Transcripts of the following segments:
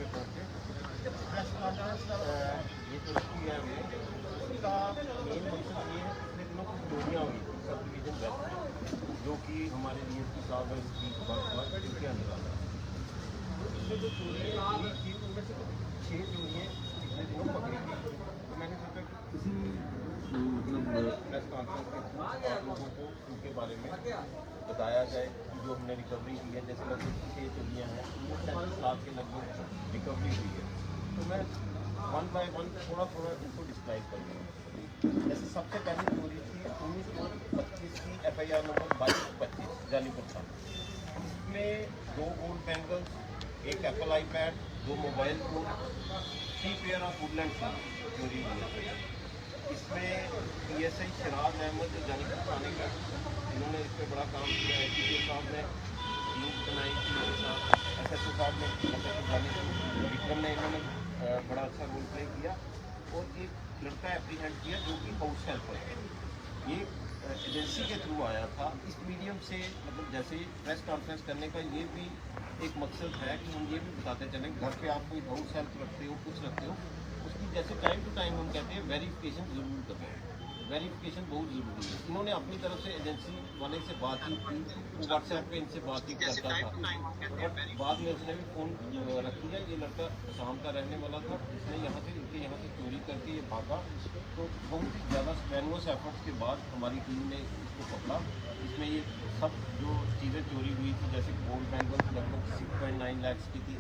पे पहुँचे। Press conference ये जो रखी है वो उसका मेन मकसद ये है, पिछले दिनों कुछ चोरियाँ हुई थी सब डिवीज़न वेस्ट में, जो कि हमारे DSP साहब है उसकी वर्क उनके अंदर आता है। इसमें जो चोरियाँ हुई थी उनमें से कुछ 6 चोरियाँ पिछले दिनों पकड़ी गई। तो मैंने सोचा कि किसी मतलब प्रेस कॉन्फ्रेंस के थ्रू आप लोगों को उनके बारे में बताया जाए कि जो हमने रिकवरी की है। जैसे लगभग 6 चोरियाँ हैं, उनमें 37 लाख के लगभग रिकवरी हुई है। तो मैं 1 बाय 1 थोड़ा थोड़ा इनको डिस्क्राइब करूँगा। जैसे सबसे पहली चोरी थी 1925 की FIR नंबर 2225 जानीपुर थाना। इसमें 2 गोल्ड बैंगल्स, एक Apple iPad, 2 mobile phone, 3 pair of Woodland shoes चोरी हुई है। इसमें PSI शराज अहमद जो जानीपुर थाने का, इन्होंने इस पर बड़ा काम किया है। SDO साहब ने टीम बनाई थी मेरे साथ, SHO साहब ने, SHO जानीपुर विक्रम ने, इन्होंने बड़ा अच्छा रोल प्ले किया। और एक लड़का एप्रीहेंड किया जो कि हाउस हेल्पर है। ये एजेंसी के थ्रू आया था। इस मीडियम से मतलब जैसे प्रेस कॉन्फ्रेंस करने का ये भी एक मकसद है कि हम ये भी बताते चलें, घर पे आप कोई हाउस हेल्प रखते हो, कुछ रखते हो, उसकी जैसे टाइम टू टाइम हम कहते हैं वेरिफिकेशन ज़रूर करना है। वेरिफिकेशन बहुत ज़रूरी है। इन्होंने अपनी तरफ से एजेंसी वाले से बातचीत की, वो व्हाट्सएप पे इनसे बातचीत करता था, और बाद में उसने भी फ़ोन रख लिया। ये लड़का शाम का रहने वाला था, इसने यहाँ से इनके यहाँ से चोरी करके ये भागा। तो बहुत ही ज़्यादा स्ट्रेनुअस एफर्ट्स के बाद हमारी टीम ने इसको पकड़ा। इसमें ये सब जो चीज़ें चोरी हुई थी, जैसे गोल्ड बैंगल लगभग 6.9 लाख की थी,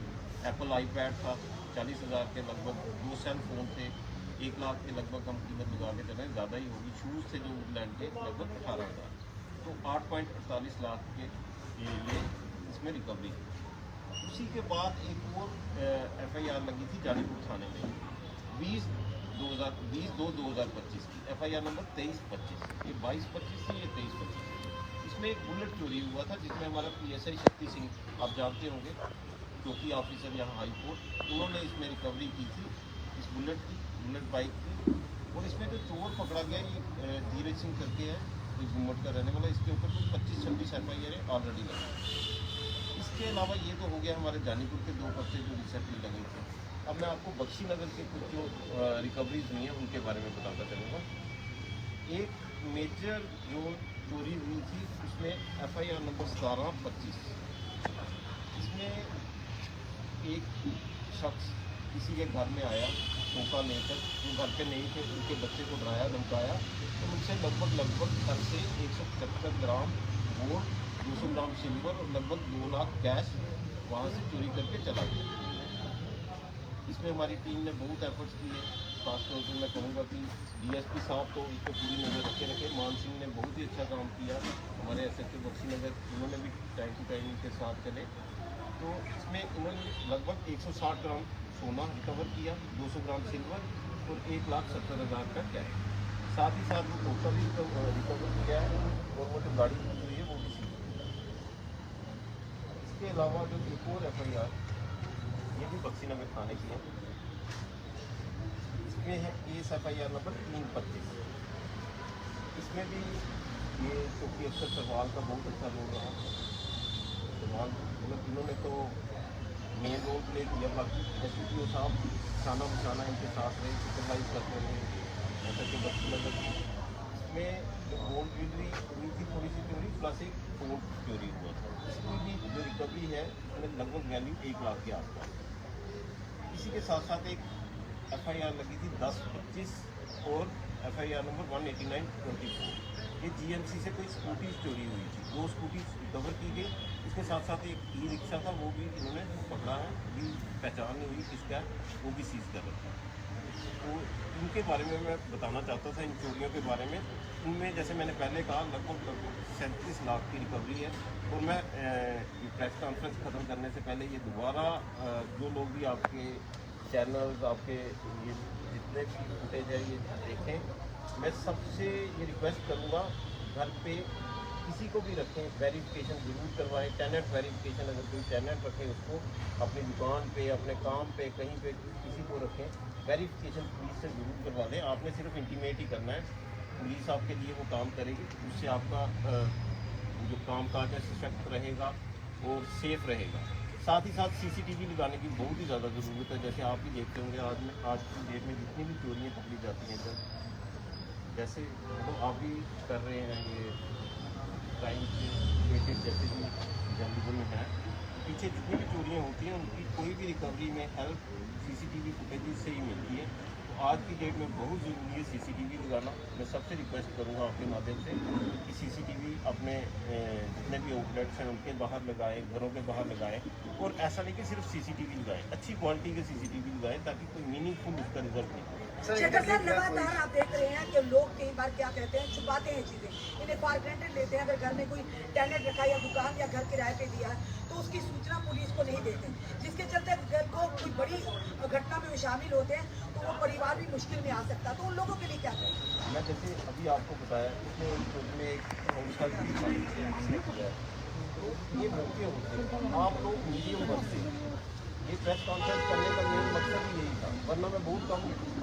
एप्पल आईपैड था 40,000 के लगभग, 2 सेल फ़ोन थे, 1 लाख के लगभग हम कीमत लगा के चलें, ज़्यादा ही होगी। शूज़ थे जो वुडलैंड के लगभग 18,000, तो 8.48 लाख के ये इसमें रिकवरी। उसी के बाद एक और FIR लगी थी जानीपुर थाने में 20/2/2025 की, FIR नंबर 2325। ये 2225 थी, ये 2325। इसमें एक बुलेट चोरी हुआ था, जिसमें हमारा PSI शक्ति सिंह, आप जानते होंगे, चौकी ऑफिसर यहाँ हाई कोर्ट, उन्होंने इसमें रिकवरी की थी इस बुलेट बाइक की। और इसमें जो चोर पकड़ा गया ये धीरज सिंह करके है, कोई घूमट का रहने वाला। इसके ऊपर कुछ 25-26 FIR ऑलरेडी लगे। इसके अलावा ये तो हो गया हमारे जानीपुर के 2 पर्चे जो रिसेंटली लगे थे। अब मैं आपको बख्शी नगर के कुछ जो रिकवरीज हुई हैं उनके बारे में बताता चलूँगा। एक मेजर जो चोरी हुई थी उसमें FIR नंबर 1725। इसमें एक शख्स किसी के घर में आया धोखा लेकर, जो घर पे नहीं थे, उनके बच्चे को डराया धमकाया, तो उनसे लगभग घर से 175 ग्राम गोल्ड, 200 ग्राम सिल्वर और लगभग 2 लाख कैश वहाँ से चोरी करके चला गया। इसमें हमारी टीम ने बहुत एफर्ट्स किए। खास तौर पर मैं कहूँगा कि DSP साहब तो इस पर पूरी नज़र रखे। मान सिंह ने बहुत ही अच्छा काम किया, हमारे SHO बख्शी नगर, उन्होंने भी टाइम टू टाइम इनके साथ चले। तो इसमें इन्होंने लगभग 160 ग्राम सोना रिकवर किया, 200 ग्राम सिल्वर और 1,70,000 का कैश। साथ ही साथ वो टोटल भी रिकवर किया है, और वो जो गाड़ी हुई है वो भी सीज हुई है। इसके अलावा जो एक और FIR, ये भी बख्शी नगर थाने की है। इसमें है केस FIR नंबर 325। इसमें भी ये चौकी अफसर सरवाल का बहुत अच्छा रोल रहा। सरवाल मतलब इन्होंने तो मेन रोल प्ले किया, बाकी SDO साहब खाना बसाना इनके साथ रहे, सुपरवाइज करते रहे। SHO बख्शी नगर इसमें जो गोल्ड ज्वेलरी हुई थी थोड़ी सी चोरी, प्लस एक फ़ोन चोरी हुआ था। इसकी भी जो रिकवरी है उसमें लगभग वैल्यू 1 लाख के आसपास। इसी के साथ साथ एक FIR लगी थी 1025 और FIR नंबर 189/24। ये GMC से कोई स्कूटी चोरी हुई थी, 2 स्कूटी रिकवर की गई। इसके साथ साथ एक ई-रिक्शा था, वो भी इन्होंने पकड़ा है, अभी पहचान नहीं हुई किसका है, वो भी सीज कर रखा है। तो इनके बारे में मैं बताना चाहता था, इन चोरियों के बारे में। इनमें जैसे मैंने पहले कहा लगभग 37 लाख की रिकवरी है। और मैं प्रेस कॉन्फ्रेंस ख़त्म करने से पहले ये दोबारा जो लोग भी आपके चैनल्स, आपके ये जितने भी फुटेज है ये देखें, मैं सबसे ये रिक्वेस्ट करूँगा, घर पे किसी को भी रखें, वेरिफिकेशन ज़रूर करवाएं। टेनेंट वेरिफिकेशन, अगर कोई टेनेंट रखें उसको अपनी दुकान पे, अपने काम पे, कहीं पे किसी को रखें, वेरिफिकेशन पुलिस से ज़रूर करवा दें। आपने सिर्फ इंटीमेट ही करना है, पुलिस आपके लिए वो काम करेगी। उससे आपका जो काम काज है सशक्त रहेगा और सेफ़ रहेगा। साथ ही साथ CCTV लगाने की बहुत ही ज़्यादा ज़रूरत है। जैसे आप भी देखते होंगे आज की डेट में जितनी भी चोरियाँ पकड़ी जाती हैं, जैसे मतलब आप भी कर रहे हैं ये क्राइम से रिलेटेड, जैसे कि जर्नलिज्म में है, पीछे जितनी भी चोरियाँ होती हैं उनकी कोई भी रिकवरी में हेल्प CCTV फुटेज से ही मिलती है। तो आज की डेट में बहुत ज़रूरी है CCTV लगाना। मैं सबसे रिक्वेस्ट करूँगा आपके माध्यम से कि CCTV अपने जितने भी आउटलेट्स हैं उनके बाहर लगाएं, घरों के बाहर लगाएं, और ऐसा नहीं कि सिर्फ CCTV लगाएं, अच्छी क्वालिटी के CCTV लगाएं ताकि कोई मीनिंगफुल उसका रिजल्ट निकले। शेखर साहब, लगातार आप देख रहे हैं कि लोग कई बार क्या कहते हैं, छुपाते हैं चीजें, इन्हें फॉर ग्रांटेड लेते हैं। अगर घर में कोई टेनेंट रखा या दुकान या घर किराए पे दिया तो उसकी सूचना पुलिस को नहीं देते, जिसके चलते अगर वो कोई बड़ी घटना में शामिल होते हैं तो वो परिवार भी मुश्किल में आ सकता है। तो उन लोगों के लिए क्या करें? मैं जैसे अभी आपको बताया, इसमें एक संस्था किया है, तो ये मौके होते हैं। आप लोग मीडियम वर्ग से ये प्रेस कॉन्फ्रेंस करने का मेन मकसद ही यही था, वरना मैं बहुत कम,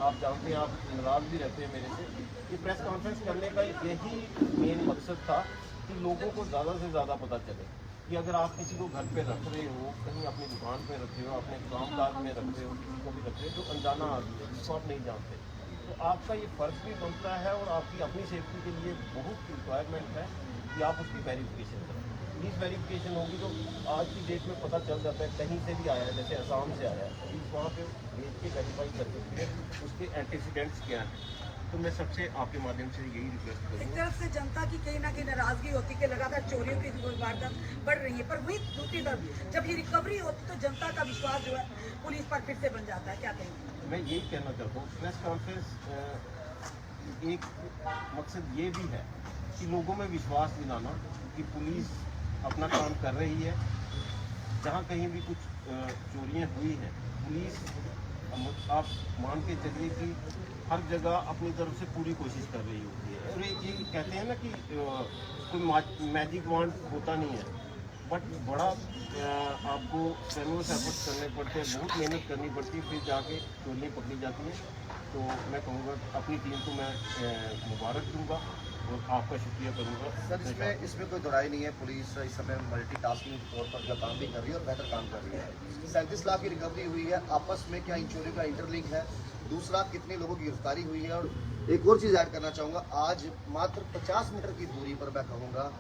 आप जानते हैं, आप नाराज भी रहते हैं मेरे से। ये प्रेस कॉन्फ्रेंस करने का यही मेन मकसद था कि लोगों को ज़्यादा से ज़्यादा पता चले कि अगर आप किसी को घर पे रख रहे हो, कहीं अपनी दुकान पे रख रहे हो, अपने कामकाज में रख रहे हो, किसी को भी रख रहे हो जो अनजाना आदमी है जिसको आप नहीं जानते, तो आपका ये फ़र्ज भी बनता है और आपकी अपनी सेफ्टी के लिए बहुत रिक्वायरमेंट है कि आप उसकी वेरिफिकेशन करें। पुलिस वेरिफिकेशन होगी तो आज की डेट में पता चल जाता है कहीं से भी आया है, जैसे असम से आया है, पुलिस वहाँ पे भेज के वेरीफाई कर सकती है उसके एंटीसीडेंट्स क्या हैं। तो मैं सबसे आपके माध्यम से यही रिक्वेस्ट एक करूँगा। तरफ से जनता की कहीं ना कहीं नाराजगी होती है कि लगातार चोरियों की वारदात बढ़ रही है, पर वही दूसरी तरफ जब ये रिकवरी होती तो जनता का विश्वास जो है पुलिस पर फिर से बन जाता है। क्या कहेंगे? मैं यही कहना चाहता हूँ, प्रेस कॉन्फ्रेंस एक मकसद ये भी है कि लोगों में विश्वास दिलाना कि पुलिस अपना काम कर रही है। जहाँ कहीं भी कुछ चोरियाँ हुई हैं, पुलिस, आप मान के चलिए कि हर जगह अपनी तरफ से पूरी कोशिश कर रही होती है। और ये कहते हैं ना कि कोई मैजिक वांड होता नहीं है, बट बड़ा आपको स्ट्रेनुअस एफर्ट्स करने पड़ते हैं, बहुत मेहनत करनी पड़ती है, फिर जाके चोरियाँ पकड़ी जाती हैं। तो मैं कहूँगा अपनी टीम को मैं मुबारक दूँगा और आपका शुक्रिया करूँगा। सर, इसमें कोई दोहराई नहीं है, पुलिस इस समय मल्टीटास्किंग के तौर पर काम भी कर रही है और बेहतर काम कर रही है। 37 लाख की रिकवरी हुई है, आपस में क्या इन चोरियों का इंटरलिंक है? दूसरा, कितने लोगों की गिरफ्तारी हुई है? और एक और चीज़ ऐड करना चाहूँगा, आज मात्र 50 मीटर की दूरी पर मैं कहूँगा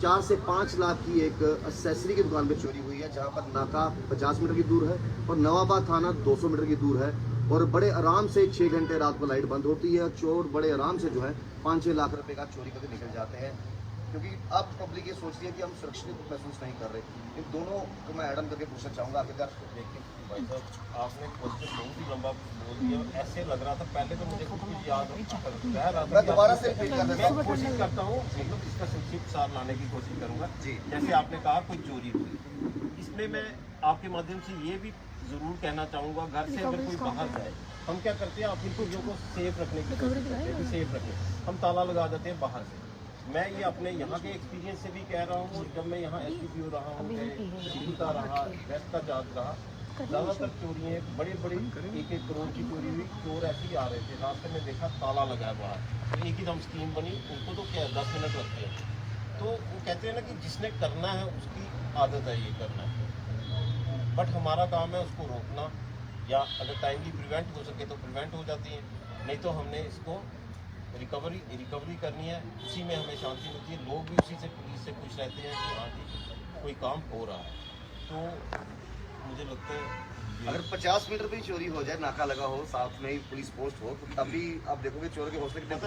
4 से 5 लाख की एक एक्सेसरी की दुकान पर चोरी हुई है, जहाँ पर नाका 50 मीटर की दूर है और नवाबाद थाना 200 मीटर की दूर है। और बड़े आराम से 6 घंटे रात को लाइट बंद होती है, चोर बड़े आराम से जो है 5-6 लाख रुपए का चोरी करके निकल जाते हैं। क्योंकि अब पब्लिक ये सोचती है कि हम सुरक्षित महसूस नहीं कर रहे। इन दोनों को मैं एडम करके पूछना चाहूँगा आखिरकार। देखिए भाई साहब, आपने क्वेश्चन बहुत ही लंबा बोल दिया, ऐसे लग रहा था पहले तो मुझे कुछ कुछ याद रह रहा था। मैं दोबारा से रिपीट कर देता हूँ, मैं कोशिश करता हूँ, मतलब इसका संक्षिप्त सार लाने की कोशिश करूँगा। जी। जैसे आपने कहा कोई चोरी हुई, इसमें मैं आपके माध्यम से ये भी ज़रूर कहना चाहूँगा, घर से अगर कोई बाहर जाए, हम क्या करते हैं अपनी चीज़ों को सेफ रखने की कोशिश करते हैं, सेफ रखने, हम ताला लगा देते हैं बाहर से। मैं ये अपने यहाँ के एक्सपीरियंस से भी कह रहा हूँ, जब मैं यहाँ SDPO रहा हूँ, शिवता रहा, वेस्ट का जात रहा, ज़्यादातर चोरियाँ बड़े 1-1 करोड़ की चोरी हुई। चोर ऐसे ही आ रहे थे, रास्ते में देखा ताला लगा है बाहर, तो एक ही दम स्कीम बनी, उनको तो क्या 10 मिनट लगते हैं। तो वो कहते हैं ना कि जिसने करना है उसकी आदत है ये करना है, बट हमारा काम है उसको रोकना, या अगर टाइमली प्रिवेंट हो सके तो प्रिवेंट हो जाती है, नहीं तो हमने इसको रिकवरी करनी है, उसी में हमें शांति मिलती है। लोग भी उसी से, पुलिस से खुश रहते हैं कि हाँ जी कोई काम हो रहा है। तो मुझे लगता है अगर 50 मीटर पे चोरी हो जाए, नाका लगा हो, साथ में ही पुलिस पोस्ट हो, तो तभी आप देखोगे चोर के हौसले कितने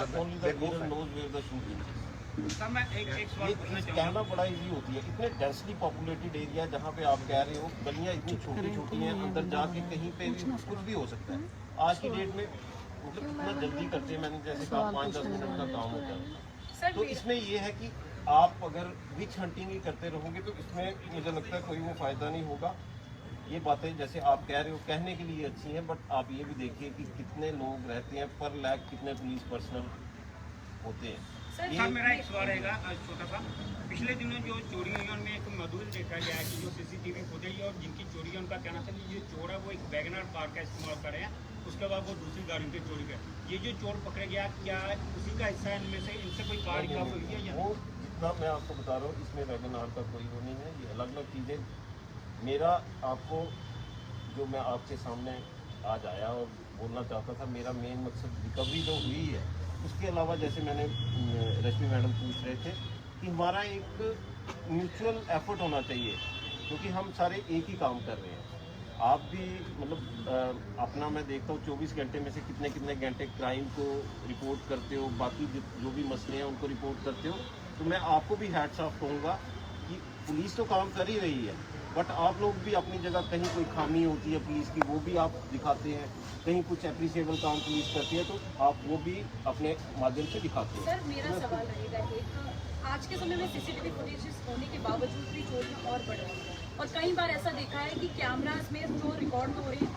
कहना बड़ा इजी होती है। इतने डेंसली पॉपुलेटेड एरिया जहाँ पे आप कह रहे हो, गलियाँ इतनी छोटी छोटी हैं, अंदर जाके कहीं पे भी कुछ भी हो सकता है। आज की डेट में मतलब इतना जल्दी करते हैं, मैंने जैसे कहा 5-10 मिनट का काम होता है। तो इसमें ये है कि आप अगर विच हंटिंग ही करते रहोगे तो इसमें मुझे लगता है कोई वो फ़ायदा नहीं होगा। ये बातें जैसे आप कह रहे हो कहने के लिए अच्छी हैं, बट आप ये भी देखिए कि कितने लोग रहते हैं, पर लैख कितने पुलिस पर्सनल होते हैं। सर, मेरा एक सवाल रहेगा छोटा सा। पिछले दिनों जो चोरी हुई उनमें एक मॉड्यूल देखा गया है कि जो CCTV फुटेज है और जिनकी चोरी है उनका कहना था कि ये चोर है वो एक वैगनर कार का इस्तेमाल कर रहे हैं, उसके बाद वो दूसरी गाड़ियों की चोरी कर। ये जो चोर पकड़े गया, क्या उसी का हिस्सा है? इनमें से इनसे कोई कार रिकवर हुई है या वो जितना मैं आपको बता रहा हूँ, इसमें वैगन आर का कोई वो नहीं है, ये अलग अलग चीज़ें मेरा आपको जो मैं आपके सामने आज आया और बोलना चाहता था, मेरा मेन मकसद रिकवरी तो हुई है, उसके अलावा जैसे मैंने रश्मि मैडम पूछ रहे थे कि हमारा एक म्यूचुअल एफर्ट होना चाहिए, क्योंकि हम सारे एक ही काम कर रहे हैं। आप भी मतलब अपना मैं देखता हूँ 24 घंटे में से कितने कितने घंटे क्राइम को रिपोर्ट करते हो, बाकी जो भी मसले हैं उनको रिपोर्ट करते हो। तो मैं आपको भी हैट्स ऑफ कहूँगा कि पुलिस तो काम कर ही रही है, बट आप लोग भी अपनी जगह कहीं कोई खामी होती है पुलिस की, वो भी आप दिखाते हैं। कहीं कुछ एप्रिशिएबल काम पुलिस करती है तो आप वो भी अपने माध्यम से दिखाते हैं। सर मेरा सवाल रहेगा एक, आज के समय में सीसीटीवी फुटेजेस होने के बावजूद भी चोरियां और बढ़ रही हैं, और कई बार ऐसा देखा है कि कैमरास में जो रिकॉर्ड हो रहे हैं